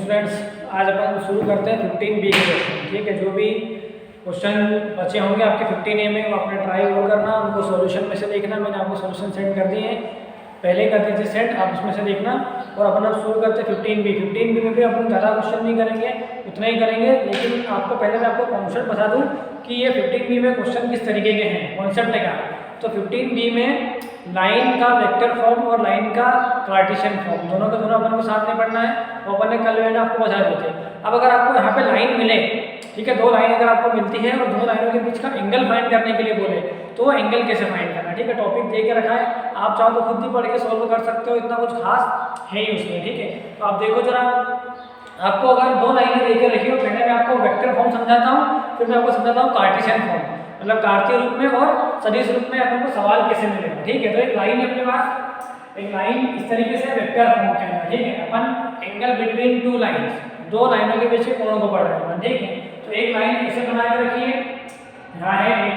Students, आज अपन शुरू करते हैं 15B के क्वेश्चन। ठीक है, जो भी क्वेश्चन बचे होंगे आपके 15A में वो आपने ट्राई और करना, उनको सॉल्यूशन में से देखना। मैंने आपको सॉल्यूशन सेंड कर दिए हैं, पहले कर दीजिए सेंड, आप उसमें से देखना। और अपन अब शुरू करते हैं 15B। 15B में भी अपन ज़्यादा क्वेश्चन नहीं करेंगे, उतना ही करेंगे, लेकिन आपको पहले मैं आपको कॉन्सेप्ट बता दूँ कि ये 15B में क्वेश्चन किस तरीके के हैं, कॉन्सेप्ट है क्या। तो 15B में लाइन का वेक्टर फॉर्म और लाइन का कार्टेशियन फॉर्म दोनों का दोनों अपन को साथ में पढ़ना है। वो अपन ने कल मैंने आपको बता दिए थे। अब अगर आपको यहाँ पे लाइन मिले, ठीक है, दो लाइन अगर आपको मिलती है और दोनों लाइनों के बीच का एंगल फाइंड करने के लिए बोले तो एंगल कैसे फाइंड करना है। ठीक है, टॉपिक दे के रखा है, आप चाहो तो खुद भी पढ़ के सॉल्व कर सकते हो, इतना कुछ खास है ही उसमें। ठीक है, तो आप देखो जरा, आपको अगर दो लाइनें देकर रखी हो, पहले मैं आपको वेक्टर फॉर्म समझाता हूँ, फिर मैं आपको समझाता हूँ कार्टेशियन फॉर्म, मतलब कार्तीय रूप में और सदिश रूप में अपन को सवाल कैसे मिलेगा। ठीक है, तो एक लाइन है अपने पास, एक लाइन इस तरीके से वेक्टर फॉर्म के अंदर। ठीक है, अपन एंगल बिटवीन टू लाइंस, दो लाइनों के बीच के कोण को पढ़ रहे हैं। ठीक है, तो एक लाइन ऐसे बना के रखिए, यहाँ है एक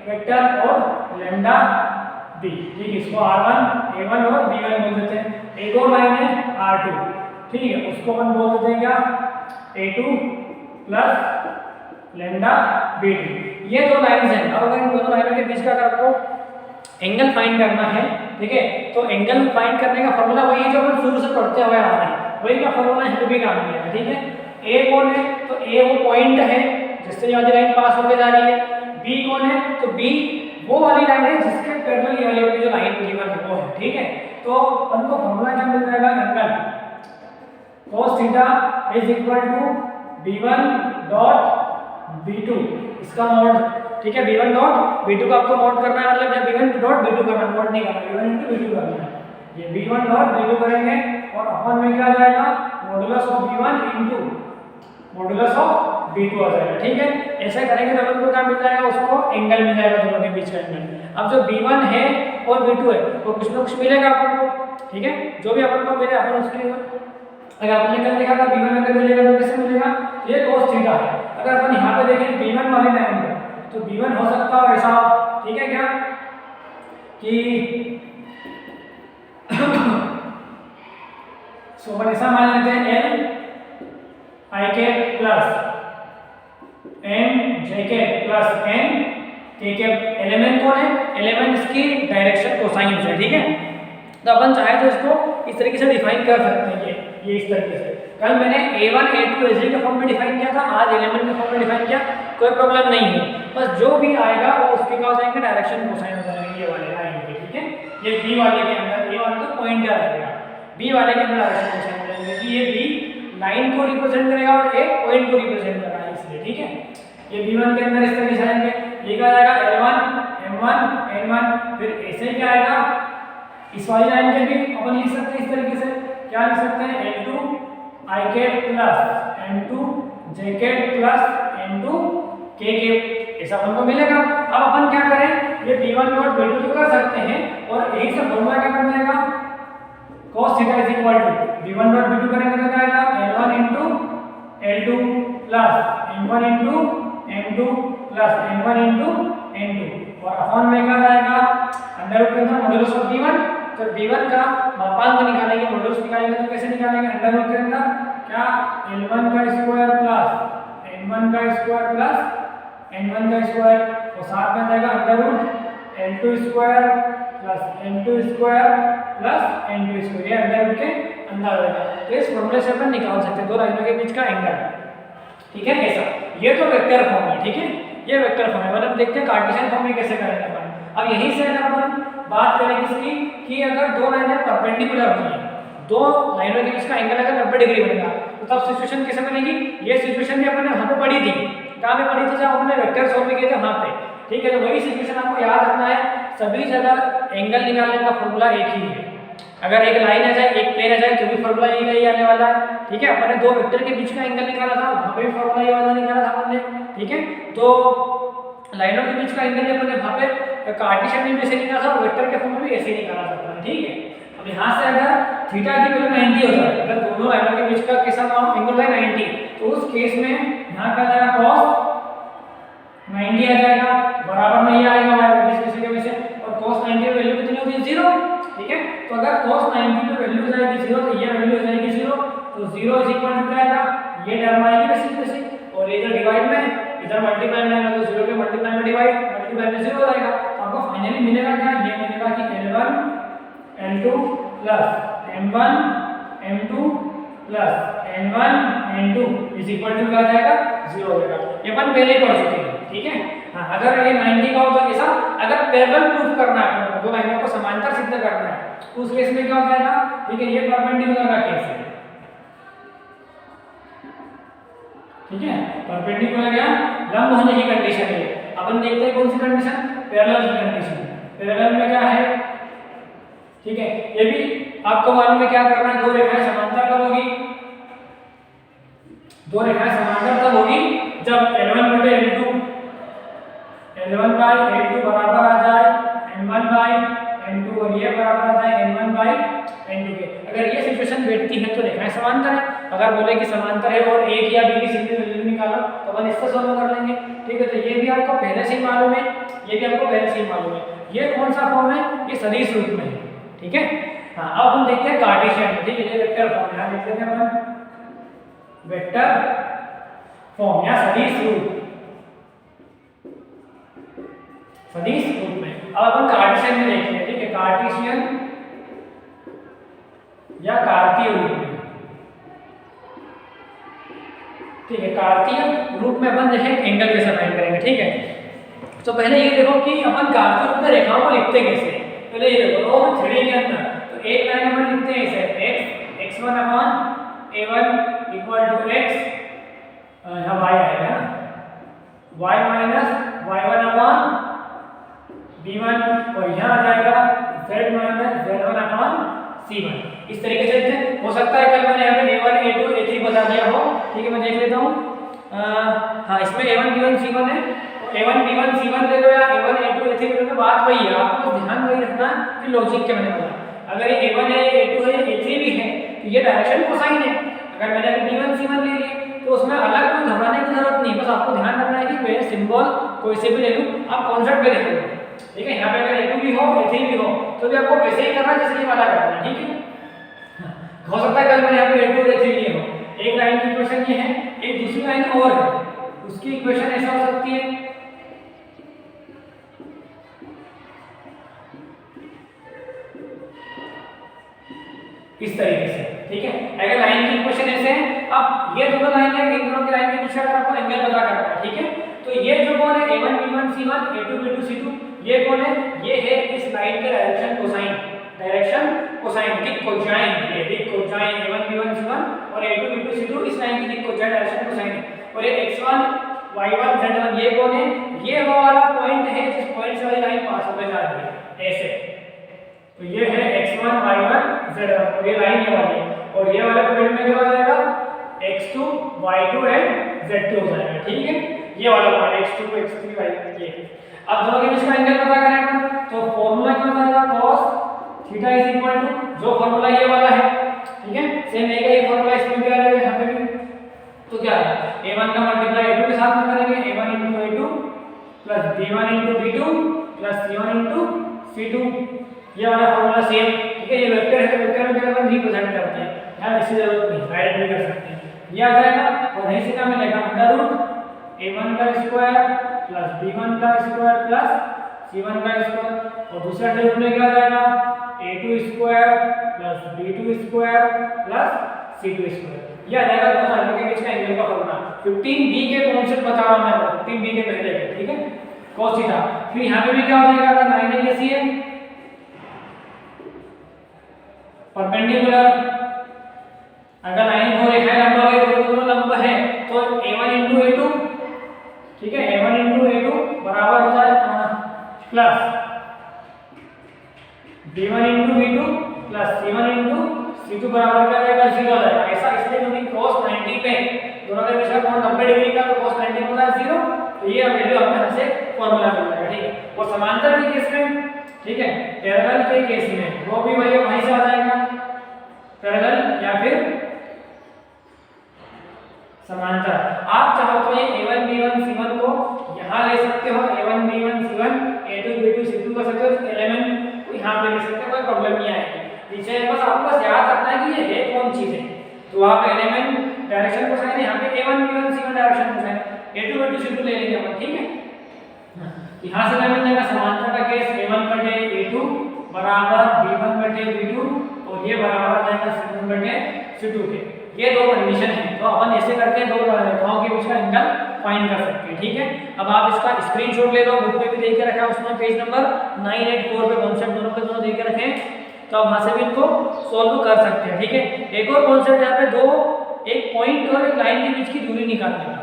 वेक्टर और लैम्डा बी। ठीक है, इसको R1 A1 और B1 बोल देते हैं। एक और लाइन है R2, ठीक है, उसको अपन बोल देते हैं क्या, A2 प्लस लैम्डा B2। ये दो लाइंस हैं। अब अगर इन दोनों लाइनों के बीच का अगर आपको एंगल फाइंड करना है, ठीक है, तो एंगल फाइंड करने का फॉर्मूला वही है जो अपन शुरू से पढ़ते हुए आ रहे हैं, वही का फॉर्मूला है भी काम किया है। ठीक है, ए कौन है, तो ए वो पॉइंट है जिससे ये वाली लाइन पास होकर जा रही है। बी कौन है, तो बी वो वाली लाइन है जिसके पैरेलल ये वाली जो लाइन गिवन है वो है। ठीक है, तो अपन को फॉर्मूला क्या मिल जाएगा, angle cos theta is equal to b1 dot b2, इसका मॉड। ठीक है, b1 डॉट b2 का आपको मॉड करना है, मतलब जब b1 डॉट b2 करना, मॉड नहीं करना, b1 इनटू b2 करना है। ये b1 डॉट b2 करेंगे और अपन में क्या आ जाएगा, modulus of b1 into modulus of b2 आ जाएगा। ठीक है, ऐसा करेंगे तो अपन को क्या मिल जाएगा, उसको एंगल मिल जाएगा, दोनों के बीच का एंगल। अब जो b1 है और b2 है वो कुछ ना कुछ मिलेगा अपन को। ठीक है, जो भी अपन को मिले अपन उसके लिए, अगर आपने कल देखा था b1 अगर मिलेगा तो कैसे मिलेगा, ये cos थीटा है। अगर अपन यहाँ पे देखें b1 वाले लाइन में, तो b1 हो सकता है ऐसा, ठीक है क्या, कि सो अपन ऐसा मान लेते हैं l i k plus n j k plus n k k। Element कौन है, एलिमेंट इसकी डायरेक्शन कोसाइन है। ठीक है, तो अपन चाहे तो इसको इस तरीके से डिफाइन कर सकते हैं, ये इस तरीके से। कल मैंने a1 a2 aj के फॉर्म में डिफाइन किया था, आज एलिमेंट के फॉर्म में डिफाइन किया, कोई प्रॉब्लम नहीं है। बस जो भी आएगा वो उसके क्या हो जाएंगे, डायरेक्शन कोसाइन हो जाएंगे ये वाले लाइन के। ठीक है, ये b वाले के अंदर, a वाले तो पॉइंटर आएगा, b वाले के अंदर डायरेक्शन कोसाइन हो जाएंगे कि ये b लाइन को रिप्रेजेंट करेगा और a पॉइंट को रिप्रेजेंट कर रहा है, इसलिए। ठीक है, ये b1 के अंदर इस तरीके से आएंगे, ये क्या आएगा l1 m1 n1, फिर ऐसे क्या आएगा, इस वाली लाइन के भी अपन लिख सकते हैं इस तरीके से, क्या लिख सकते हैं, l2 ik plus n2 jk plus n2 kk, ऐसा अपन को मिलेगा। अब अपन क्या करें, ये b1 डॉट b2 तो कर सकते हैं और यही से फॉर्मूला क्या बन जाएगा, cos theta is equal to b1 dot b2 करेंगे तो क्या आएगा, l1 into l2 plus m1 into m2 plus m1 into n2 और अपॉन में क्या जाएगा, अंडर रूट के अंदर मॉडुलस ऑफ b1। तो b1 का मापांक निकालेंगे, मॉडुलस निकालेंगे तो कैसे निकालेंगे, अंडर रूट के अंदर क्या, l1 का स्क्वायर प्लस n1 का स्क्वायर प्लस n1 का स्क्वायर, और साथ में आ जाएगा under root l2 square plus n2 square plus n2 square, ये अंडर रूट के अंदर आ जाएगा। तो इस फॉर्मूले से अपन निकाल सकते हैं दो लाइनों के बीच का एंगल। ठीक है, ऐसा, ये तो वेक्टर फॉर्म है। ठीक है, ये वेक्टर फॉर्म है। मतलब देखते हैं कार्टेशियन फॉर्म में कैसे करेंगे अपन। अब यहीं से अगर अपन बात करें इसकी कि अगर दो लाइनें परपेंडिकुलर होती हैं, दो लाइनों के बीच का एंगल अगर 90 डिग्री बनेगा तो तब सिचुएशन कैसे बनेगी, ये सिचुएशन भी अपन ने वहाँ पे पढ़ी थी, कहाँ पे पढ़ी थी, जब अपने वेक्टर सॉल्व किए थे वहाँ पे। ठीक है, तो वही सिचुएशन आपको याद रखना है, सभी जगह एंगल निकालने का फॉर्मूला एक ही है। अगर एक लाइन आ जाए, एक प्लेन आ जाए तो भी फॉर्मूला यही आने वाला है। ठीक है, अपन ने दो वेक्टर के बीच का एंगल निकाला था, वहाँ पे भी फॉर्मूला ये वाला निकाला था अपन ने। ठीक है, तो लाइनों के बीच का एंगल अपन ने वहाँ पे कार्टेशियन में भी ऐसे निकाला था और वेक्टर के फॉर्म में भी ऐसे ही निकाला सकता है। ठीक है, अब यहाँ से अगर थीटा की वैल्यू 90 हो जाए, अगर दोनों लाइनों के बीच का कैसा एंगल है 90, तो उस केस में यहाँ का जाएगा cos 90 आ जाएगा, बराबर में ये आएगा y की वजह से, और cos 90 की वैल्यू कितनी होगी, 0। ठीक है, तो अगर cos 90 की वैल्यू हो जाएगी 0 तो ये वैल्यू हो जाएगी 0, तो 0 इज इक्वल टू क्या आएगा, ये टर्म आएगी बेसिक बेसिक, और इधर डिवाइड में, इधर मल्टीप्लाई में आएगा तो 0 के मल्टीप्लाई में डिवाइड, मल्टीप्लाई में 0 हो जाएगा। तो आपको फाइनली मिलेगा क्या, ये मिलेगा कि L1 L2 plus M1 M2 plus N1 N2 is equal to क्या आ जाएगा, 0 हो जाएगा। ये अपन पहले ही पढ़ चुके हैं, ठीक है। हाँ, अगर ये 90 का हो तो ऐसा, अगर पैरेलल प्रूफ करना है आपको, दो लाइनों को समांतर सिद्ध करना है, तो उस केस में क्या हो जाएगा, ठीक है, ये परपेंडिकुलर का केस है, ठीक है। परपेंडिकुलर या लंब होने की कंडीशन है। अपन देखते हैं कौन सी कंडीशन, पैरेलल की कंडीशन। पैरेलल में क्या है, ठीक है, ये भी आपको मालूम है क्या करना है, दो रेखाएं समांतर कब होगी, दो रेखाएं समांतर तब होगी जब L1 बटे L2, L1 बाय L2 बराबर आ जाए M1 बाय M2, और ये बराबर आ जाए N1 बाय N2 के। अगर ये सिचुएशन बैठती है तो रेखाएं समांतर है। अगर बोले कि समांतर है और एक या बी की सीधी वैल्यू निकालो तो अपन इससे सॉल्व कर लेंगे, ठीक है। तो ये भी आपको पहले से ही मालूम है, ये भी आपको पहले से ही मालूम है। ये कौन सा फॉर्म है, ये सदिश रूप में है, ठीक है। हाँ, अब हम देखते हैं कार्टेशियन में, ठीक है, ये वेक्टर फॉर्म है, देख लेते हैं अपन वेक्टर फॉर्म या सदिश रूप, सदिश रूप में। अब अपन कार्टेशियन में देखते हैं, ठीक है, कार्टेशियन या कार्तीय रूप में, ठीक है। कार्तीय रूप में अपन देखें एंगल कैसे फाइंड करेंगे, ठीक है। तो पहले ये देखो कि अपन कार्तीय रूप में रेखाओं को लिखते कैसे हैं। पहले ये देखो रो 3 के अंदर तो एक लाइन अपन लिखते हैं ऐसे, x1 upon a1 equal to x, यहाँ y आएगा ना, y minus y1 upon b1, और यहाँ आ जाएगा z minus z1 upon c1। इस तरीके से हो सकता है कल मैंने यहाँ पे a1 a2 a3 बता दिया हो, ठीक है। मैं देख लेता हूँ, हाँ, इसमें a1 b1 c1 है, a1 b1 c1 ले लो या a1 a2 a3 ले लो, बात वही है, आपको ध्यान वही रखना कि लॉजिक के मैंने बोला। अगर ये a1 है a2 है a3 भी है तो ये डायरेक्शन कोसाइन है। अगर मैंने अभी b1 c1 ले लिए तो उसमें अलग कोई घबराने की जरूरत नहीं, बस आपको ध्यान रखना है कि मैं सिंबल कोई से भी ले लूँ, आप कॉन्सेप्ट पे देखो, ठीक है। यहाँ पे अगर a2 भी हो a3 भी हो तो भी आपको वैसे ही करना है जैसे ये वाला करना है, ठीक है। हो सकता है कल मैंने यहाँ पे a2 और a3 लिए हो, एक लाइन की इक्वेशन ये है, एक दूसरी लाइन और है, उसकी इक्वेशन ऐसा हो सकती है, इस तरीके से, ठीक है। अगर लाइन की इक्वेशन ऐसे है, अब ये दोनों लाइन है, इन दोनों की लाइन के पीछे अगर आपको एंगल पता करना है, ठीक है, तो ये जो कौन है a1 b1 c1 a2 b2 c2, ये कौन है, ये है इस लाइन के डायरेक्शन कोसाइन, डायरेक्शन कोसाइन, दिक कोसाइन, ये दिक कोसाइन a1 b1 c1 और a2 b2 c2 इस लाइन की दिक कोसाइन डायरेक्शन कोसाइन है। और ये x1 y1 z1 ये कौन है, ये वो वाला पॉइंट है जिस पॉइंट से वाली लाइन पास होकर जा रही है, ऐसे। तो ये है x1 y1 z1 और ये लाइन ये वाली है, और ये वाला पॉइंट में क्या हो जाएगा x2 y2 एंड z2 हो जाएगा, ठीक है। ये वाला पॉइंट x2 को x3 y ये। अब दोनों के बीच का एंगल पता करें तो फॉर्मूला क्या हो जाएगा, cos theta is equal to, जो फॉर्मूला ये वाला है, ठीक है, सेम है ये फॉर्मूला इसमें भी आ जाएगा, यहाँ पे भी। तो क्या है, a1 का मल्टीप्लाई a2 के साथ में करेंगे, a1 into a2 plus b1 into b2 plus c1 into c2, ये वाला फॉर्मूला सेम, ठीक है। ये वेक्टर है तो वेक्टर में अपन रिप्रेजेंट करते हैं, यहाँ इसकी जरूरत नहीं, डायरेक्ट भी कर सकते हैं, ये आ जाएगा। और यहीं से क्या मिलेगा, अंडर रूट a1 का स्क्वायर प्लस b1 का स्क्वायर प्लस c1 का स्क्वायर, और दूसरा रूट में क्या आ जाएगा a2 square plus b2 square plus c2 square, ये आ जाएगा दोनों लाइनों के बीच का एंगल का फॉर्मूला। 15b के कॉन्सेप्ट बता रहा हूं मैं, 15b के पहले के, ठीक है, cos थीटा। फिर यहाँ पे भी क्या हो जाएगा, अगर लाइन कैसी है परपेंडिकुलर, अगर लाइन दो रेखाएं लंबा है तो दोनों लंब है, तो a1 into a2, ठीक है, a1 into a2 बराबर हो जाएगा plus b1 into b2 plus c1 into c2 बराबर क्या आएगा, 0 आ जाएगा। ऐसा इसलिए क्योंकि cos 90 पे दोनों के बीच का कोण 90 डिग्री का, तो cos 90 होता है 0, तो ये वैल्यू हमें यहाँ से फॉर्मूला मिल जाएगा, ठीक है। और समांतर के केस में, ठीक है, पैरेलल के केस में वो भी वहीं से आ जाएगा, पैरेलल या फिर समांतर। आप चाहो तो ये a1 b1 c1 को यहाँ ले सकते हो, a1 b1 c1 a2 b2 c2 कर सकते हो, एलिमेंट को यहाँ पे ले सकते हो, कोई प्रॉब्लम नहीं आएगी। पीछे बस आपको बस याद रखना है कि ये है कौन चीज है, तो वहाँ पे एलिमेंट डायरेक्शन कोसाइन है, यहाँ पे a1 b1 c1 direction cosine, a2 b2 c2 ले लेंगे अपन, ठीक है। यहाँ से क्या मिल जाएगा, समांतर का केस a1 बटे a2 बराबर b1 बटे b2 और ये बराबर आ जाएगा c1 बटे c2 के। ये दो कंडीशन है, तो अपन ऐसे करके दो रेखाओं के बीच का एंगल फाइंड कर सकते हैं, ठीक है। अब आप इसका स्क्रीनशॉट ले लो, बुक पे भी देख के रखा है, उसमें पेज नंबर 984 पे कॉन्सेप्ट दोनों के दोनों देख के रखे हैं, तो आप वहां से भी इनको सॉल्व कर सकते हैं, ठीक है। एक और कॉन्सेप्ट यहाँ पे दो, एक पॉइंट और एक लाइन के बीच की दूरी निकालने का,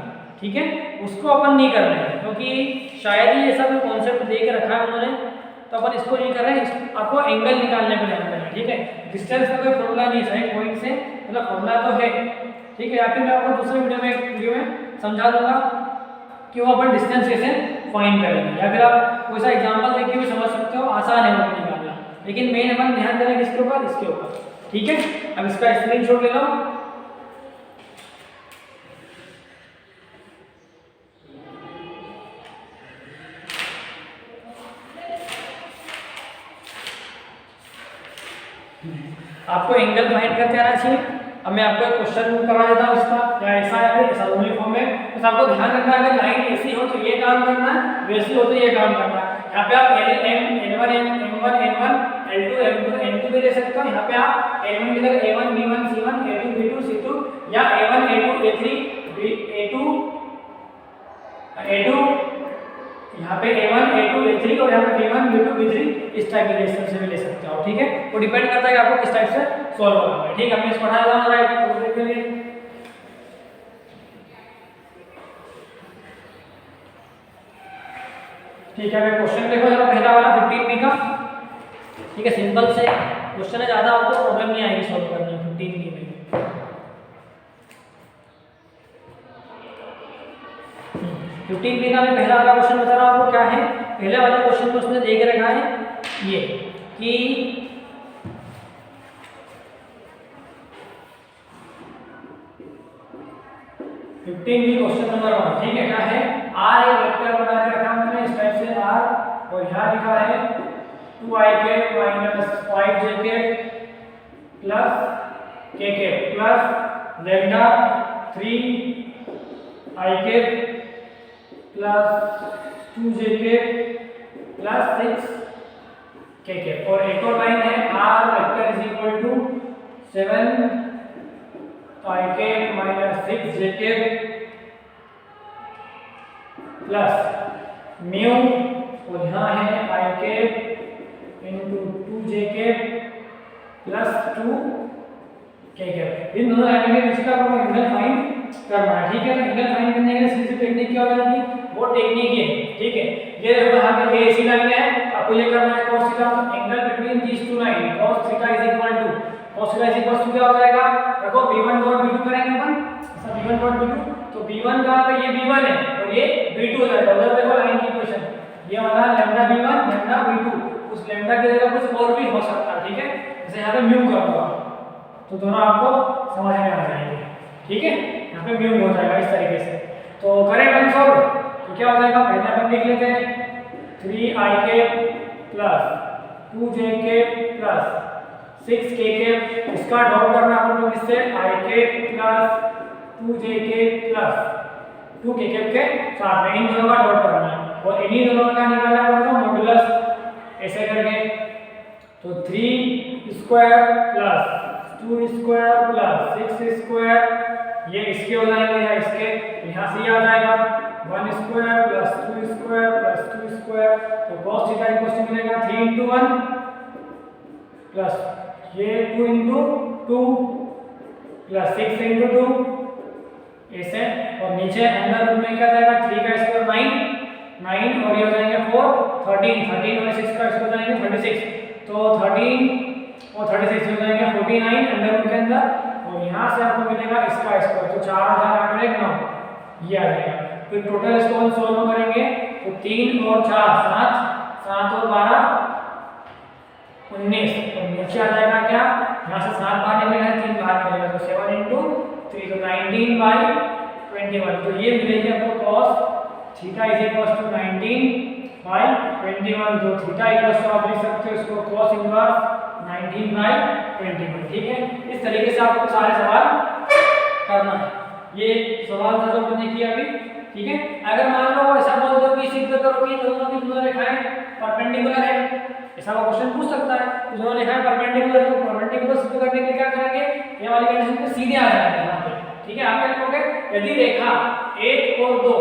ठीक है, उसको अपन नहीं कर रहे हैं क्योंकि शायद ही ऐसा कोई कॉन्सेप्ट दे के रखा है उन्होंने, तो अपन इसको नहीं कर रहे हैं, आपको एंगल निकालने पे ध्यान देना है, ठीक है। डिस्टेंस का कोई फॉर्मूला नहीं है, पॉइंट से मतलब फॉर्मूला तो है, ठीक है, या फिर मैं आपको दूसरे वीडियो में समझा दूंगा कि वो अपन डिस्टेंस कैसे फाइंड करेंगे, या फिर आप कोई सा एग्जांपल देख के भी समझ सकते हो, आसान है वो निकालना, लेकिन मेन अपन ध्यान देना किसके ऊपर, इसके ऊपर, ठीक है। अब इसका स्क्रीनशॉट ले लो। आपको एंगल फाइंड करते आना चाहिए। अब मैं आपको एक क्वेश्चन करवा देता हूँ इसका, या ऐसा है ऐसा यूनिफॉर्म में, तो आपको ध्यान रखना है अगर लाइन ऐसी हो तो ये काम करना है, वैसी हो तो ये काम करना है। यहाँ पे आप L1 M1 N1 L2 M2 N2 भी ले सकते हो, यहाँ पे आप L1 की जगह A1 B1 C1 A2 B2 C2 या A1 A2 A3 A2 यहाँ पे A1 A2 A3 और यहाँ पे B1 B2 B3 इस टाइप के रिलेशन से भी ले सकते हो, ठीक है। वो डिपेंड करता है कि आपको किस टाइप से सॉल्व करना है, ठीक है। हमने इसको पढ़ा था राइट के लिए, ठीक है। मैं क्वेश्चन देखो जरा, पहला वाला 15B का, ठीक है, सिंपल से क्वेश्चन है, ज्यादा आपको प्रॉब्लम नहीं आएगी सॉल्व करने में 15B में। 15B का मैं पहला वाला क्वेश्चन बता रहा हूँ आपको क्या है। पहले वाले क्वेश्चन में उसने दे के रखा है ये कि क्वेश्चन नंबर 1, ठीक है, क्या है, R एक वेक्टर बना के रखा हमने इस टाइप से R, और यहाँ लिखा है 2ik minus 5jk plus kk plus lambda 3ik plus 2jk plus 6kk, और एक और लाइन है R vector is equal to 7 ik minus 6jk plus mu, और यहाँ है ik into 2jk plus 2kk। इन दोनों लाइनों के बीच का आपको एंगल फाइंड करना है, ठीक है। तो एंगल फाइंड करने के लिए सिंपल टेक्निक क्या हो जाएगी, वो टेक्निक ये है, ठीक है। ये देखो यहाँ पे ये ऐसी लाइन है, आपको ये करना है cos theta, angle between these two line cos theta is equal to क्या हो जाएगा, देखो b1 डॉट b2 करेंगे अपन, ऐसा b1 डॉट b2, तो b1 कहाँ पे, ये b1 है और ये b2 हो जाएगा। उधर देखो लाइन की इक्वेशन, ये वाला लैम्डा b1 लैम्डा b2, उस लैम्डा की जगह कुछ और भी हो सकता है, ठीक है। जैसे यहाँ पे म्यू करूंगा तो दोनों आपको समझ में आ जाएंगे, ठीक है। यहाँ पे म्यू हो जाएगा इस तरीके से, तो करें अपन सॉल्व, तो क्या हो जाएगा, पहले अपन लिख लेते हैं 3ik plus 2jk plus 6kk, इसका डॉट करना अपन लोग इससे ik plus 2jk plus 2kk के साथ में इन दोनों का डॉट करना है, और इन्हीं दोनों का निकालना है अपन को मॉड्यूलस ऐसे करके, तो 3 square plus 2 square plus 6 square, ये इसके हो जाएंगे या इसके, यहाँ से आ जाएगा 1 square plus 2 square plus 2 square, तो cos थीटा इक्वल टू मिलेगा 3 into 1 प्लस ये 2 into 2 प्लस 6 into 2 ऐसे, और नीचे अंदर रूट में क्या जाएगा, 3 का स्क्वायर 9 और ये हो जाएंगे 4 13 और 6 का स्क्वायर जाएंगे 36, तो 13 और 36 हो जाएंगे 49 अंदर रूट के अंदर, और यहाँ से आपको मिलेगा इसका स्क्वायर, तो 4 और 4 8 9 ये आ जाएगा। फिर टोटल इसको हम सॉल्व करेंगे, तो 3 और 4 7 और 12 19, और नीचे आ जाएगा क्या, यहाँ से 7 बाहर निकलेगा 3 बाहर निकलेगा, तो 7 into 3 तो 19/21, तो ये मिलेगी आपको cos theta is equal to 19/21, जो थीटा इक्वल टू आप लिख सकते हो इसको cos इनवर्स 19/21, ठीक है। इस तरीके से आपको सारे सवाल करना है। ये सवाल था जो हमने किया अभी, ठीक है। अगर मान लो ऐसा बोल दो कि सिद्ध करो कि दोनों की दोनों रेखाएं परपेंडिकुलर है, ऐसा वो क्वेश्चन पूछ सकता है। तो दोनों रेखाएं परपेंडिकुलर है, परपेंडिकुलर सिद्ध करने के लिए क्या करेंगे, ये वाली कंडीशन पे सीधे आ जाएंगे यहाँ पे, ठीक है। आप क्या करोगे, यदि रेखा 1 और 2,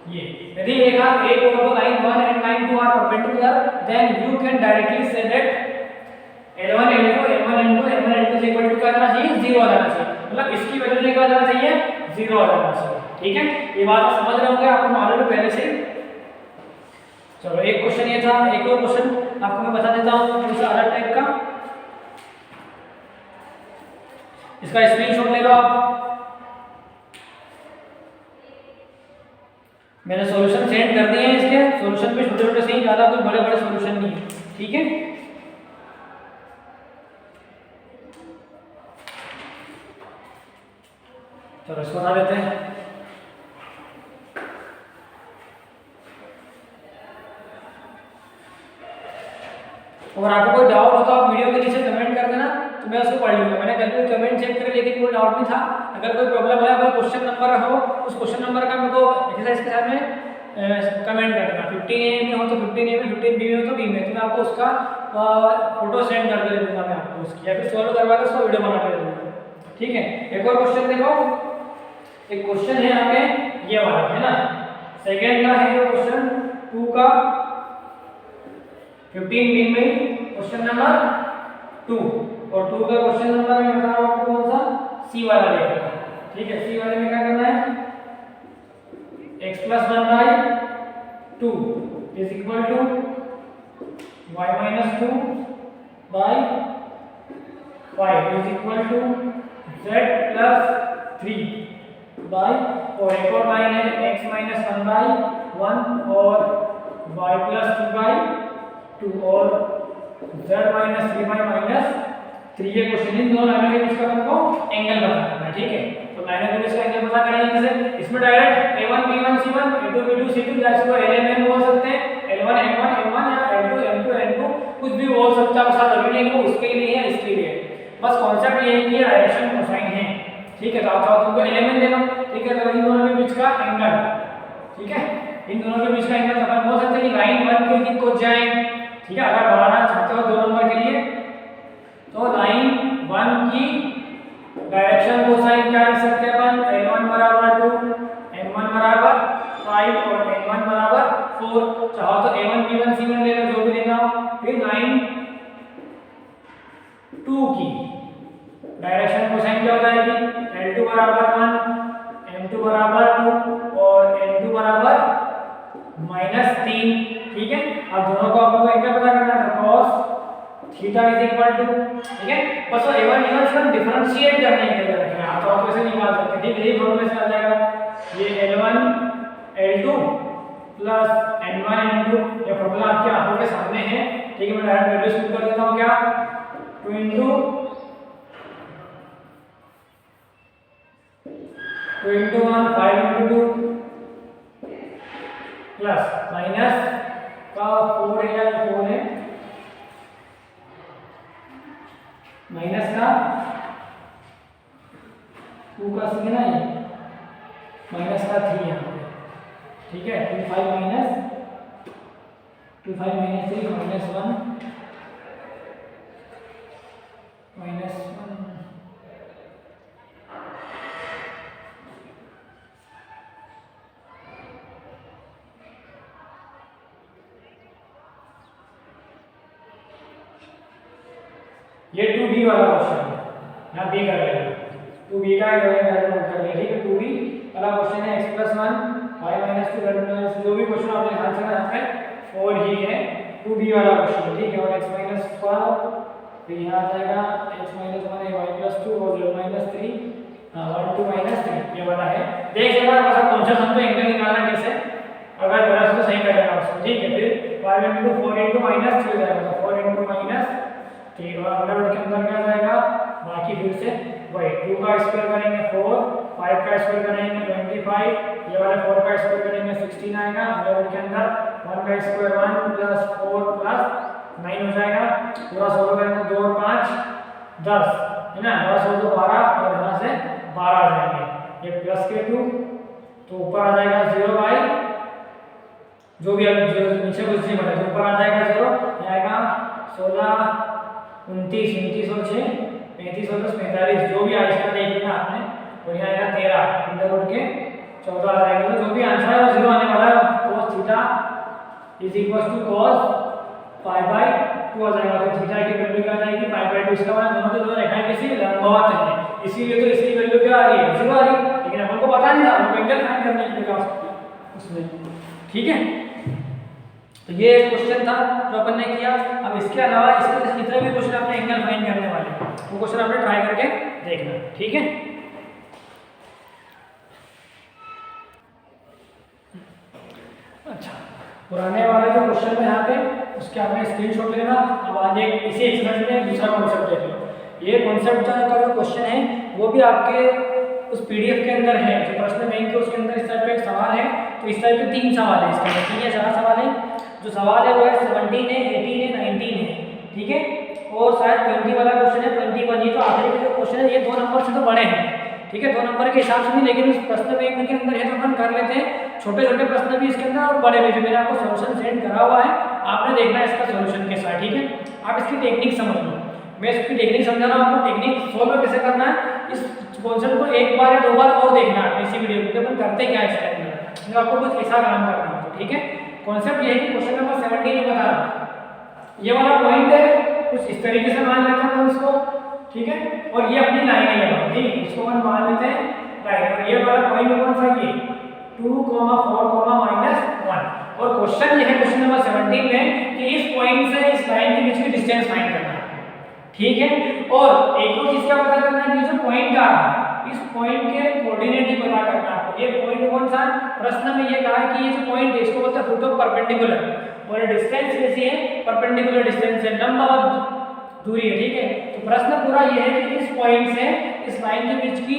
ये यदि रेखा 1 और 2 line 1 and line 2 are perpendicular, then you can directly say that L1 L2 M1 N2 M1 N2 is equal to क्या आना चाहिए, 0 आ जाना चाहिए। मतलब इसकी वैल्यू क्या आ जाना चाहिए, 0 आ जाना चाहिए, ठीक है। ये बात आप समझ रहे होंगे, आपको मालूम है पहले से। चलो एक क्वेश्चन ये था, एक और क्वेश्चन आपको मैं बता देता हूं थोड़ा सा अलग टाइप का। इसका स्क्रीनशॉट ले लो आप। मैंने सॉल्यूशन सेंड कर दिए हैं इसके। सॉल्यूशन पे छोटे छोटे से ही, ज्यादा कोई बड़े बड़े सॉल्यूशन नहीं है, ठीक है। चलो इसको बता देते हैं। और आपको कोई डाउट हो तो आप वीडियो के नीचे कमेंट कर देना, तो मैं उसको पढ़ लूंगा। मैंने कल भी कमेंट चेक करे लेकिन कोई डाउट नहीं था। अगर कोई प्रॉब्लम है, कोई क्वेश्चन नंबर हो, उस क्वेश्चन नंबर का मेरे को एक्सरसाइज के साथ में कमेंट कर देना। 15A में हो तो 15A में, 15B में हो तो B में, तो मैं आपको उसका फोटो सेंड कर दे दूंगा मैं आपको उसकी, या फिर सॉल्व करवा के उसका वीडियो बना के दे दूंगा, ठीक है। एक और क्वेश्चन देखो, एक क्वेश्चन है यहाँ पे ये वाला, है ना। सेकंड का है ये क्वेश्चन 2 का 15B में क्वेश्चन नंबर 2, और 2 का क्वेश्चन नंबर मैं बता रहा हूँ आपको कौन सा, C वाला देखना है, ठीक है। C वाले में क्या करना है, x + 1/2 is equal to y - 2 by 5 is equal to z + 3 by, और एक और लाइन है x - 1/1 और y + 2/2 और z - 3/-3। ये क्वेश्चन इन दोनों लाइनों के बीच का हमको एंगल बताना है, ठीक है। तो लाइनों के बीच का एंगल पता करेंगे कैसे, इसमें direct a1 b1 c1 a2 b2 c2 या इसको lm बोल सकते हैं, l1 m1 m1 या l2 m2 n2, कुछ भी बोल सकते हैं। उसका जरूरी नहीं है वो उसके लिए है इसके लिए, बस कॉन्सेप्ट ये है कि डायरेक्शन कोसाइन है, ठीक है। तो आप चाहो तुमको एलिमेंट देना, ठीक है। तो इन दोनों के बीच का एंगल, ठीक है, इन दोनों के बीच का एंगल अपन बोल सकते हैं कि लाइन 1 के दिक् को जाए, ठीक है। अगर बढ़ाना चाहते हो 2 नंबर के लिए तो लाइन 1 की डायरेक्शन कोसाइन क्या लिख सकते हैं अपन, l1 = 2 m1 = 5 और n1 = 4। चाहो तो a1 b1 c1 ले लो, जो भी लेना हो। फिर लाइन 2 की डायरेक्शन कोसाइन क्या हो जाएगी, l2 = 1 m2 = 2 और n2 = -3, ठीक है। अब दोनों को आपको क्या पता करना है, cos θ इज इक्वल टू, ठीक है। बस a1 b1 से हम डिफरेंशिएट करने के लिए रखें, आप तो वैसे निकाल सकते हैं, ठीक है। यही फॉर्मूले से आ जाएगा, ये l1 l2 plus n1 n2, ये फॉर्मूला आपके आंखों के सामने है, ठीक है। मैं डायरेक्ट वैल्यूज पुट कर देता हूं, क्या 2 * 1 5 * 2 प्लस माइनस का 4 है, 4 है, माइनस का 2 का सी है ना, ये माइनस का 3 यहाँ पे, ठीक है। 2 5 - 3 -1 -1 ये 2b वाला क्वेश्चन है, यहाँ b कर लेंगे, 2b का नोट कर लिया, ठीक है। 2b वाला क्वेश्चन है x + 1 y - 2 z - जो भी क्वेश्चन आपने ध्यान से यहाँ पे 4 ही है, 2b वाला क्वेश्चन, ठीक है। और x - 12 फिर यहाँ आ जाएगा x - 1 है y + 2 और z - 3, हाँ 1 2 - 3 ये वाला है। देख लेना बस आप कौन सा हमको एंगल निकालना कैसे, अगर गलत तो सही कर लेना उसको, ठीक है। फिर 5 * 4 * -3 हो जाएगा, तो 4 * -3 ठीक है। और अंडरवर्ड के अंदर क्या जाएगा, बाकी फिर से वही 2 का स्क्वायर करेंगे 4, 5 का स्क्वायर करेंगे 25, ये वाला 4 का स्क्वायर करेंगे 16 आएगा। अंडरवर्ड के अंदर 1 का स्क्वायर 1 + 4 + 9 हो जाएगा। पूरा सोल्व करेंगे 2 और 5 10 है ना, 10 और 2 12 और यहाँ से 12 आ जाएंगे। ये प्लस के 2 तो ऊपर आ जाएगा 0 बाई जो भी अब नीचे कुछ नहीं बना तो ऊपर आ जाएगा 0, ये आएगा 16 29 29 और 6 35 और 10 45 जो भी आएगा इसका देख लेना आपने, और यहाँ आएगा 13 अंडर रूट के 14 आ जाएगा। तो जो भी आंसर है वो 0 आने वाला है। cos theta is equal to cos pi by 2 आ जाएगा। तो थीटा की वैल्यू क्या आ जाएगी पाई बाई 2। इसका मतलब दोनों के दोनों रेखाएं किसी लंबवत हैं, इसीलिए तो इसकी वैल्यू क्या आ रही है 0 आ रही है। लेकिन अपन को पता नहीं था, वो एंगल फाइंड करने के लिए का उसमें, ठीक है। तो ये क्वेश्चन था जो अपन ने किया। अब इसके अलावा इसके जितने भी क्वेश्चन आपने एंगल फाइंड करने वाले वो क्वेश्चन आपने ट्राई करके देखना, ठीक है। अच्छा, पुराने वाले जो क्वेश्चन है यहाँ पे उसके आपने स्क्रीनशॉट लेना। अब आज एक इसी एक्सरसाइज में दूसरा कॉन्सेप्ट देख लो। ये कॉन्सेप्ट का जो क्वेश्चन है वो भी आपके उस पीडीएफ के अंदर है जो प्रश्न बैंक के, उसके अंदर इस टाइप का एक सवाल है। तो इस टाइप के 3 सवाल है, इसके अंदर 3 या 4 सवाल है। जो सवाल है वो है 17 है, 18 है, 19 है, ठीक है। और शायद 20 वाला क्वेश्चन है, 21। ये जो आखिरी का जो क्वेश्चन है ये 2 नंबर से तो बड़े हैं, ठीक है, 2 नंबर के हिसाब से नहीं, लेकिन उस प्रश्न बैंक के अंदर है तो अपन कर लेते हैं। छोटे छोटे प्रश्न भी इसके अंदर और बड़े भी, जो मैंने आपको सोल्यूशन सेंड करा हुआ है आपने देखना है इसका सोल्यूशन के साथ, ठीक है। आप इसकी टेक्निक समझ लो, मैं इसकी टेक्निक समझा रहा हूँ आपको। टेक्निक सोल्व कैसे करना है इस क्वेश्चन को एक बार या 2 बार और देखना है इसी वीडियो में, अपन करते क्या है इसके अंदर, आपको कुछ ऐसा काम करना है, ठीक है। कॉन्सेप्ट ये है कि क्वेश्चन नंबर 17 में बता रहा हूँ ये वाला पॉइंट है, कुछ इस तरीके से मान लेते हैं इसको, ठीक है। और ये अपनी लाइन है, ठीक है, इसको हम मान लेते हैं लाइन। और ये वाला पॉइंट कौन सा है, 2, 4, -1। और क्वेश्चन ये है क्वेश्चन नंबर 17 में कि इस पॉइंट से इस लाइन के बीच की डिस्टेंस फाइंड करना है, ठीक है। और एक और चीज क्या पता करना है कि जो पॉइंट आ रहा है इस पॉइंट के कोऑर्डिनेट भी पता करना है आपको। ये पॉइंट कौन सा, प्रश्न में ये कहा है कि ये जो पॉइंट है इसको बोलते हैं फुट ऑफ परपेंडिकुलर, और डिस्टेंस कैसी है परपेंडिकुलर डिस्टेंस है, लंबवत दूरी है, ठीक है। तो प्रश्न पूरा ये है कि इस पॉइंट से इस लाइन के बीच की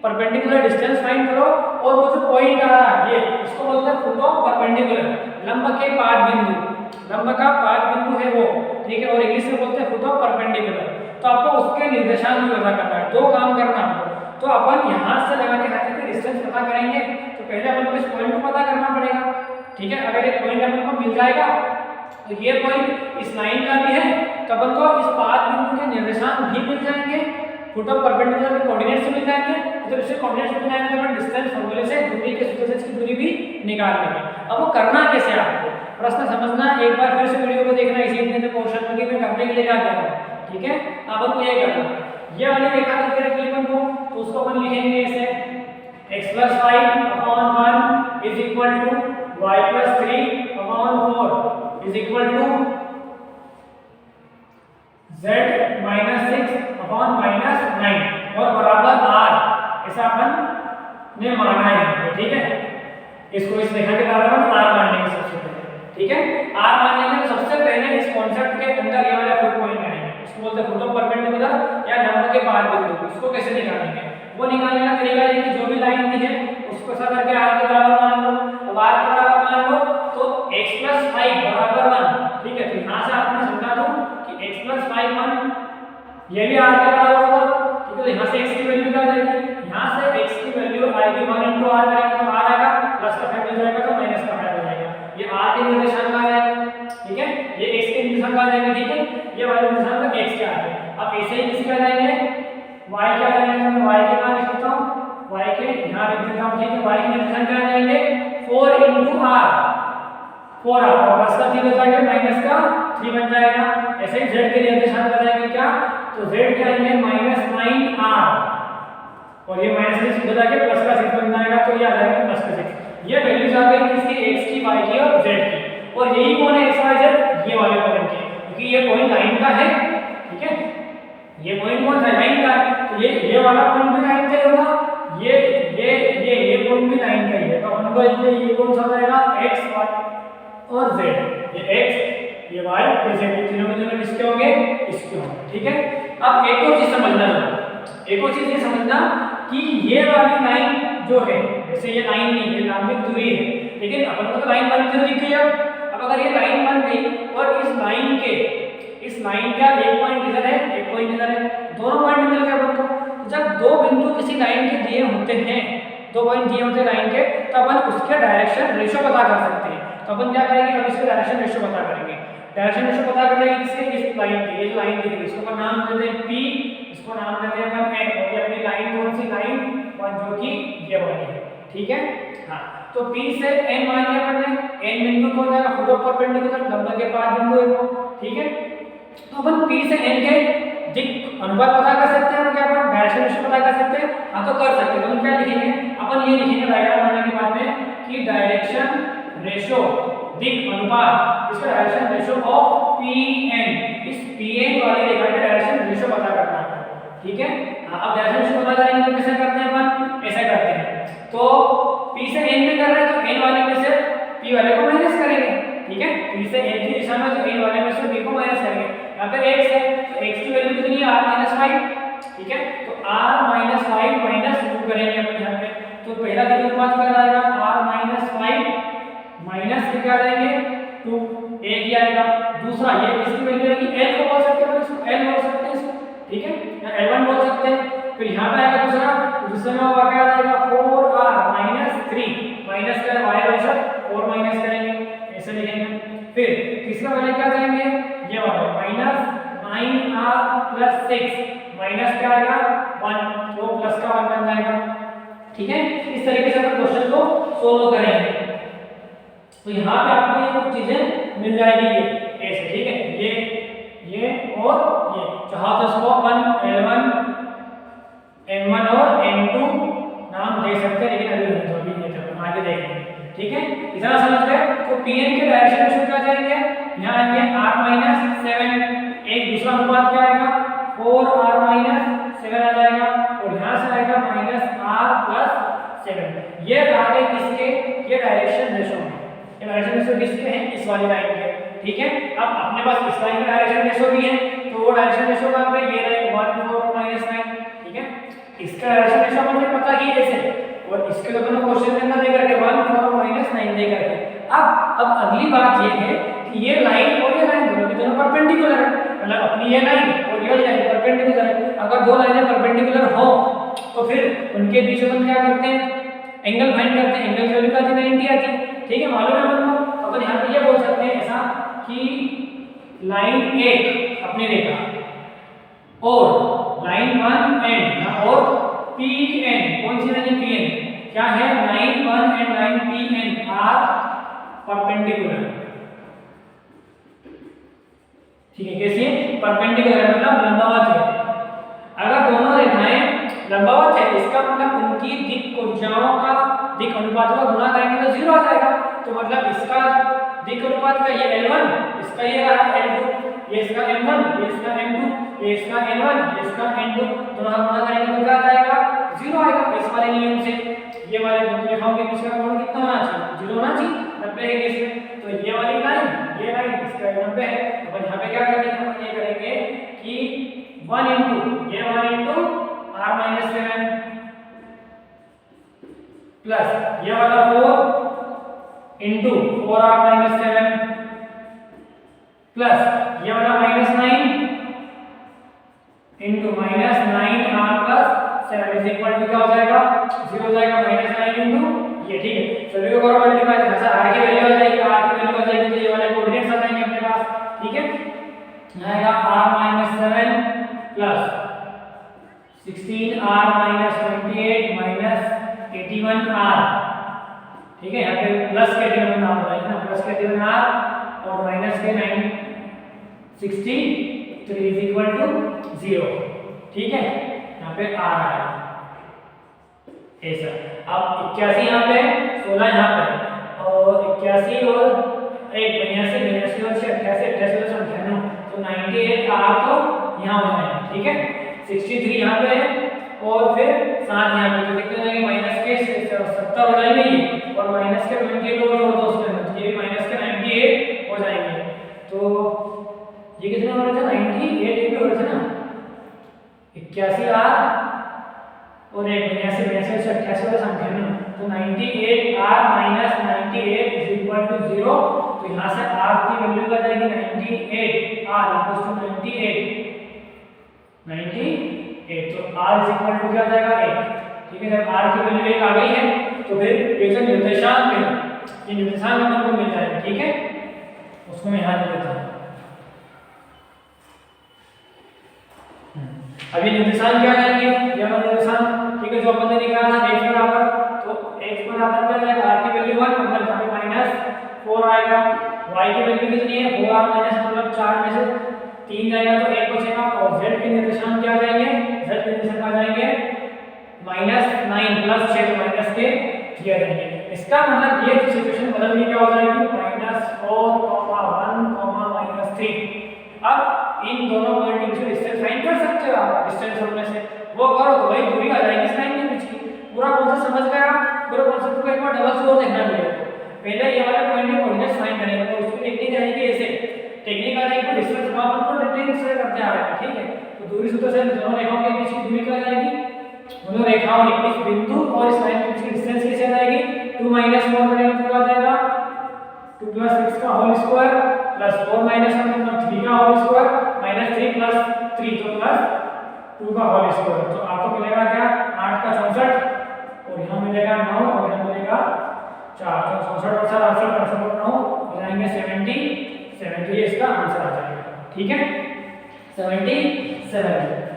परपेंडिकुलर डिस्टेंस फाइंड करो। और वो जो पॉइंट आ रहा है ये इसको बोलते हैं फुट ऑफ परपेंडिकुलर, लंब के पाद बिंदु, लंब का पाद बिंदु है वो, ठीक है। और इंग्लिश में बोलते हैं फुट ऑफ परपेंडिकुलर। तो आपको उसके निर्देशांक भी पता करना है, 2 काम करना है आपको। तो अपन यहाँ से लगाने खाते हैं डिस्टेंस पता करेंगे, तो पहले अपन को इस पॉइंट को पता करना पड़ेगा, ठीक है। अगर एक पॉइंट अपन को मिल जाएगा तो ये पॉइंट इस लाइन का भी है, तो अपन को इस पाद बिंदु के निर्देशांक भी मिल जाएंगे, फुट ऑफ परपेंडिकुलर के कोऑर्डिनेट्स मिल जाएंगे। तो इससे कोऑर्डिनेट्स मिल जाएंगे तो अपन डिस्टेंस फॉर्मूले से दूरी के सूत्र से इसकी दूरी भी निकाल लेंगे। अब वो करना कैसे आपको प्रश्न समझना, एक बार फिर से वीडियो को देखना इसी इतने पोर्शन में मैं करने के लिए क्या कह रहा हूँ, ठीक है। अपन को ये करना, ये वाली रेखा करके रखिए अपन को, तो उसको अपन लिखेंगे ऐसे x + 5/1 is equal to y + 3/4 is equal to z - 6/-9 और बराबर r, ऐसा अपन ने माना है, ठीक है। इसको इस रेखा के द्वारा हम r मान लेंगे सबसे पहले, ठीक है। r मान लेंगे तो सबसे पहले इस कॉन्सेप्ट के अंदर ये वाला फुट पॉइंट आएगा, इसको बोलते हैं फुट ऑफ परपेंडिकुलर या लंब के पाद बिंदु। इसको कैसे निकालेंगे, वो निकालने का तरीका है कि जो भी लाइन दी है उसको ऐसा करके r के बराबर मान लो। अब r के बराबर मान लो तो x + 5 = 1, ठीक है। तो यहाँ से आपने समझा दो कि x + 5 1 ये भी r के बराबर होगा, ठीक है। तो यहाँ से x की वैल्यू क्या आ जाएगी, यहाँ से x की वैल्यू आएगी 1 × r करेंगे तो r आएगा, प्लस का 5 हो जाएगा तो माइनस का 5 हो जाएगा। ये r के निर्देशांक आ जाएगा, ठीक है। ये x के निर्देशांक आ जाएंगे, ठीक है। ये वाले निर्देशांक x के आ गए। अब ऐसे ही किसके आ जाएंगे, y के आ जाएंगे। तो मैं y के मान लिख देता हूँ, y के यहाँ लिख देता हूँ, ठीक है। y के निर्देशांक क्या आ जाएंगे 4 × r, 4r, और प्लस का 3 हो जाएगा, माइनस का 3 बन जाएगा। ऐसे ही z के निर्देशांक आ जाएंगे क्या, तो z के आएंगे -9r, और ये माइनस से सीधा जाके प्लस का 6 बन जाएगा, तो ये आ जाएगा प्लस का 6। ये वैल्यूज आ गई किसकी, x की, y की और z की। और यही कौन है x y z, ये वाले पॉइंट के, क्योंकि ये पॉइंट लाइन का है, ठीक है। ये पॉइंट कौन सा, लाइन का है, तो ये वाला पॉइंट भी लाइन का ही होगा, ये पॉइंट भी लाइन का ही है। तो अपन को ये कौन सा जाएगा, x y और z, ये x ये y ये z, ये तीनों में दोनों किसके होंगे, इसके होंगे, ठीक है। अब एक और चीज समझना है, एक और चीज ये समझना कि ये वाली लाइन जो है, जैसे ये लाइन नहीं, ये लंबित दूरी है, लेकिन अपन को तो लाइन बनती हुई दिख रही है। अब अगर ये लाइन बन गई और इस लाइन का एक पॉइंट इधर है, एक पॉइंट इधर है, दोनों पॉइंट मिल गए अपन को, जब दो बिंदु किसी लाइन के दिए होते हैं, 2 पॉइंट दिए होते हैं लाइन के, तो अपन उसके डायरेक्शन रेशो पता कर सकते हैं। तो अपन क्या करेंगे, अब इसके डायरेक्शन रेशो पता करेंगे। डायरेक्शन रेशो पता करने के लिए इस लाइन की, ये जो लाइन दी गई इसको अपन नाम देते हैं P, इसको नाम देते हैं अपन N, और ये अपनी लाइन कौन सी, लाइन 1 जो कि ये वाली है, ठीक है। हाँ, तो P से N मान लिया अपन ने, N बिंदु को हो जाएगा फुट ऑफ परपेंडिकुलर, लंबाई के 5 बिंदु है वो, ठीक है। तो अपन P से N के दिक अनुपात पता कर सकते हैं, क्या अपन डायरेक्शन रेशो पता कर सकते हैं? हाँ, तो कर सकते हैं। तो हम क्या लिखेंगे, अपन ये लिखेंगे डायग्राम बनाने के बाद में कि डायरेक्शन रेशो दिक अनुपात, इसका डायरेक्शन रेशो ऑफ Pn, इस Pn वाली रेखा का डायरेक्शन रेशो पता करना है, ठीक है। अब डायरेक्शन रेशो पता करेंगे तो कैसे करते हैं अपन, ऐसा करते हैं। तो P से N में कर रहे हैं तो N वाले में से P वाले को माइनस करेंगे, ठीक है। P से N की दिशा में तो N वाले में से P को माइनस करेंगे। यहाँ पे x है तो x की वैल्यू कितनी है, r-5, ठीक है। तो r-5 माइनस 2 करेंगे अपन यहाँ पे, तो पहला दिक अनुपात क्या आएगा, r-5 माइनस क्या जाएंगे 2, एक ही आएगा। दूसरा ये किसकी वैल्यू है कि l को बोल सकते हैं, इसको l बोल सकते हैं इसको, ठीक है, या l1 बोल सकते हैं। फिर यहाँ पे आएगा दूसरा, दूसरे में वो क्या आएगा 4r-3 माइनस कर y वैसा 4 माइनस करेंगे, ऐसे लिखेंगे। फिर तीसरा वाले क्या जाएंगे, ये वाला -9r+6 माइनस क्या आएगा 1, तो प्लस का 1 बन जाएगा, ठीक है। इस तरीके से अपन क्वेश्चन को सोल्व करेंगे। तो यहाँ पे आपको ये कुछ चीजें मिल जाएगी, ये ऐसे, ठीक है, ये और ये चाहो तो इसको अपन L1 M1 और M2 नाम दे सकते हैं, लेकिन अभी नहीं, अभी नहीं, तो आगे देखेंगे, ठीक है। इतना समझ गए। तो Pn के डायरेक्शन रेशो क्या जाएंगे, यहाँ आएंगे r-7, एक दूसरा अनुपात क्या आएगा 4r-7 आ जाएगा, और यहाँ से आएगा -r+7। ये आ गए किसके, ये डायरेक्शन रेशो में, ये डायरेक्शन रेशो किसके हैं, इस वाली लाइन के, ठीक है। अब अपने पास इस लाइन का डायरेक्शन रेशो भी है, तो वो डायरेक्शन रेशो कहाँ पे, ये रहे 1, 4, -9, ठीक है। इसका डायरेक्शन रेशो मुझे पता ही है ऐसे, और इसके तो अपना क्वेश्चन करना देगा कि 1, 4, -9 देगा। अब अगली बात ये है कि ये लाइन और ये लाइन दोनों परपेंडिकुलर है, मतलब अपनी ये लाइन और ये लाइन परपेंडिकुलर है। अगर दो लाइनें परपेंडिकुलर हो तो फिर उनके बीच में क्या करते हैं, एंगल फाइंड करते हैं। एंगल की वैल्यू क्या आती है, 90 आती है, ठीक है, मालूम है हमको। अपन यहाँ पे ये बोल सकते हैं ऐसा कि लाइन 1 अपनी रेखा और लाइन 1 एंड और Pn, कौन सी लाइन Pn क्या है, line 1 and line Pn are perpendicular, ठीक है। कैसे परपेंडिकुलर मतलब लंबवत है। अगर दोनों रेखाएं लंबवत है, इसका मतलब उनकी दिक ऊर्जाओं का दिक अनुपात का गुणा करेंगे तो 0 आ जाएगा। तो मतलब इसका दिक अनुपात का ये L1, इसका ये रहा L2, ये इसका M1, ये इसका M2, ये इसका N1, ये इसका N2, दोनों का गुणा करेंगे तो क्या आ जाएगा 0 आएगा। इस वाले नियम से ये वाले दोनों रेखाओं के बीच का कोण कितना होना चाहिए, 0 होना चाहिए, 90 है इसमें। तो ये वाली लाइन, ये लाइन इसका 90 है। अपन यहाँ पे क्या करेंगे, हम ये करेंगे कि 1 इंटू ये 1 इंटू r-7 प्लस ये वाला 4 इंटू 4r-7 प्लस ये वाला -9 into -9r+7 is equal to क्या हो जाएगा 0 हो जाएगा, -9 इंटू ये, ठीक है। सभी को करो मल्टीप्लाई, जैसा r की वैल्यू आ जाएगी, r की वैल्यू आ जाएगी तो ये वाले कोऑर्डिनेट्स आ जाएंगे अपने पास, ठीक है। यहाँ आएगा r-7 plus 16r-28 minus 81r, ठीक है। यहाँ पे प्लस के 81 नाम हो जाएगा ना, प्लस के 81r और माइनस के 963 इज इक्वल टू 0, ठीक है। यहाँ पे r आएगा ऐसा। अब 81 यहाँ पे 16 यहाँ पे और 81 और 1 82 और 88 और 98, तो 98 r तो यहाँ हो जाएगा, ठीक है। 63 यहाँ पे है और फिर 7 यहाँ पे, तो कितने हो जाएंगे माइनस के 70 हो जाएंगे ये, और माइनस के 22 जोड़ दो उसके अंदर, ये भी माइनस के 98 हो जाएंगे। तो ये कितने हो रहे थे 98 भी हो रहे थे ना, 81 r और 1 82 से 88 वाला संख्या में, तो 98r minus 98 is equal to 0। तो यहाँ से r की वैल्यू आ जाएगी 98r इक्वल्स टू 98 8, तो r इज इक्वल टू क्या आ जाएगा 8। ठीक है, जब r की वैल्यू 1 आ गई है तो फिर एक जो निर्देशांक है ये निर्देशांक अपन को मिल जाएगा। ठीक है, उसको मैं यहाँ लिख देता हूँ। अब ये निर्देशांक क्या आएंगे, ये हमारा निर्देशांक। ठीक है, जो अपन ने निकाला था x बराबर, तो x बराबर क्या जाएगा, r की वैल्यू 1 मतलब यहाँ पे -4 आएगा। y की वैल्यू कितनी है, 4r मतलब 4 में से 3 जाएगा तो 1 बचेगा। और z के निर्देशांक क्या आ जाएंगे, z के निर्देशांक आ जाएंगे -9 प्लस 6 तो माइनस के 3 आ जाएंगे। इसका मतलब ये जो सिचुएशन बदल के क्या हो जाएगी, -4, 1, -3। अब इन दोनों पॉइंट के बीच डिस्टेंस फाइंड कर सकते हो आप, डिस्टेंस होने से वो करो तो वही दूरी आ जाएगी इस लाइन के बीच की। पूरा कॉन्सेप्ट समझ गए आप, पूरा कॉन्सेप्ट को एक बार डबल से और देखना पड़ेगा। पहले ये वाले पॉइंट के कोऑर्डिनेट्स फाइंड करेंगे और उसकी टेक्निक रहेगी ऐसे, टेक्निक आ जाएगी डिस्टेंस मापन को डिटेल से करते आ रहे हैं। ठीक है, तो दूरी सूत्र से दोनों रेखाओं के बीच की दूरी क्या आ जाएगी, दोनों रेखाओं के इस बिंदु और इस लाइन के बीच की डिस्टेंस कैसे आ जाएगी, 2 - 4 करेंगे तो क्या आ जाएगा 2 + 6 का होल स्क्वायर प्लस 4 - 1 मतलब 3 का होल स्क्वायर -3 + 3 तो +2 का होल स्क्वायर। तो आपको मिलेगा क्या 8 का 64 और यहाँ मिलेगा 9 और यहाँ मिलेगा 4। तो 64 और 4 68 और 9 हो जाएंगे 77। तो ये इसका आंसर आ जाएगा। ठीक है, 77।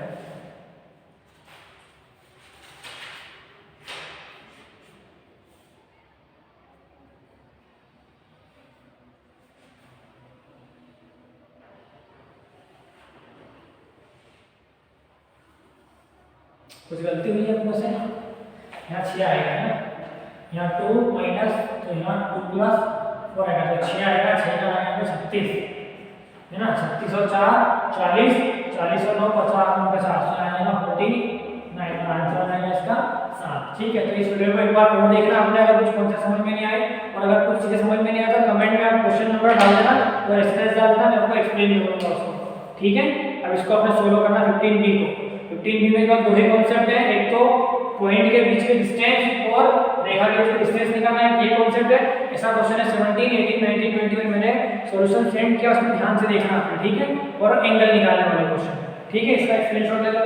कुछ गलती हुई है अपने से, यहाँ 6 आएगा ना, यहाँ 2 माइनस तो यहाँ 2 + 4 आएगा तो 6 आएगा, 6 का आएगा तो 36 है ना, 36 और 4 40, 40 और 9 50 9 का 4 आएगा 49 का आंसर आएगा इसका 7। ठीक है, तो इस वीडियो को एक बार और देखना आपने, अगर कुछ कॉन्सेप्ट समझ में नहीं आए और अगर कुछ चीजें समझ में नहीं आता कमेंट में आप क्वेश्चन नंबर डाल देना और एक्सरसाइज डाल देना, मैं आपको एक्सप्लेन करूंगा उसको। ठीक है, अब इसको आपने सोल्व करना 15b को। 15b में क्या दो ही कॉन्सेप्ट है, एक तो पॉइंट के बीच के डिस्टेंस और रेखा के बीच का डिस्टेंस निकालना है, ये कॉन्सेप्ट है। ऐसा क्वेश्चन है 17, 18, 19, 20 में मैंने सॉल्यूशन सेंड किया, उसमें ध्यान से देखना आपने। ठीक है, और एंगल निकालने वाले क्वेश्चन। ठीक है, इसका स्क्रीनशॉट ले लो।